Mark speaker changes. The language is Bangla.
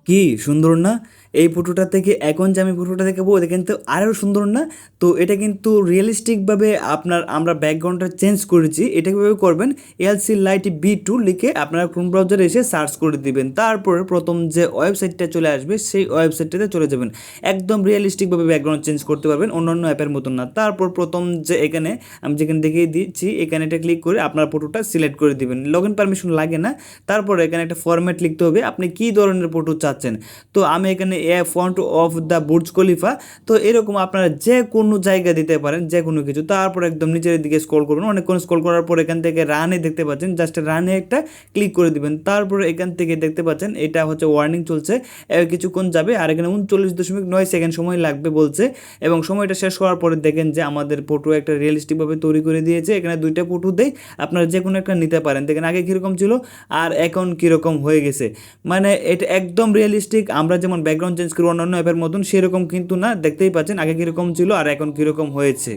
Speaker 1: কি সুন্দর না? এই ফটোটা থেকে এখন যে আমি ফটোটা দেখাবো এটা কিন্তু আরও সুন্দর না? তো এটা কিন্তু রিয়েলিস্টিকভাবে আমরা ব্যাকগ্রাউন্ডটা চেঞ্জ করেছি। এটা কীভাবে করবেন, এলসি লাইট বি2 লিখে আপনারা ক্রোম ব্রাউজারে এসে সার্চ করে দিবেন। তারপরে প্রথম যে ওয়েবসাইটটা চলে আসবে সেই ওয়েবসাইটটাতে চলে যাবেন। একদম রিয়েলিস্টিকভাবে ব্যাকগ্রাউন্ড চেঞ্জ করতে পারবেন, অন্যান্য অ্যাপের মতন না। তারপর প্রথম যে এখানে আমি যেখানে দেখিয়ে দিচ্ছি এখানে এটা ক্লিক করে আপনার ফটোটা সিলেক্ট করে দিবেন। লগ ইন পারমিশন লাগে না। তারপরে এখানে একটা ফরম্যাট লিখতে হবে, আপনি কী ধরনের ফটো চাচ্ছেন। তো আমি এখানে font of the Burj Khalifa, তো এরকম আপনারা যে কোনো জায়গা দিতে পারেন, যে কোনো কিছু। তারপর একদম নিচের দিকে স্ক্রল করবেন, অনেকক্ষণ স্ক্রল করার পর এখান থেকে রানে দেখতে পাচ্ছেন, জাস্ট রানে একটা ক্লিক করে দিবেন। তারপরে এখান থেকে দেখতে পাচ্ছেন এটা হচ্ছে ওয়ার্নিং চলছে, কিছুক্ষণ যাবে আর এখানে 39.9 সেকেন্ড সময় লাগবে বলছে। এবং সময়টা শেষ হওয়ার পরে দেখেন যে আমাদের ফটো একটা রিয়েলিস্টিকভাবে তৈরি করে দিয়েছে। এখানে দুইটা ফটো দেয়, আপনারা যে কোনো একটা নিতে পারেন। দেখেন আগে কীরকম ছিল আর এখন কীরকম হয়ে গেছে, মানে এটা একদম রিয়েলিস্টিক। আমরা যেমন ব্যাকগ্রাউন্ড চেঞ্জ করি অন্যান্য অ্যাপের মতন সেরকম কিন্তু না, দেখতেই পাচ্ছেন আগে কীরকম ছিল আর এখন কীরকম হয়েছে।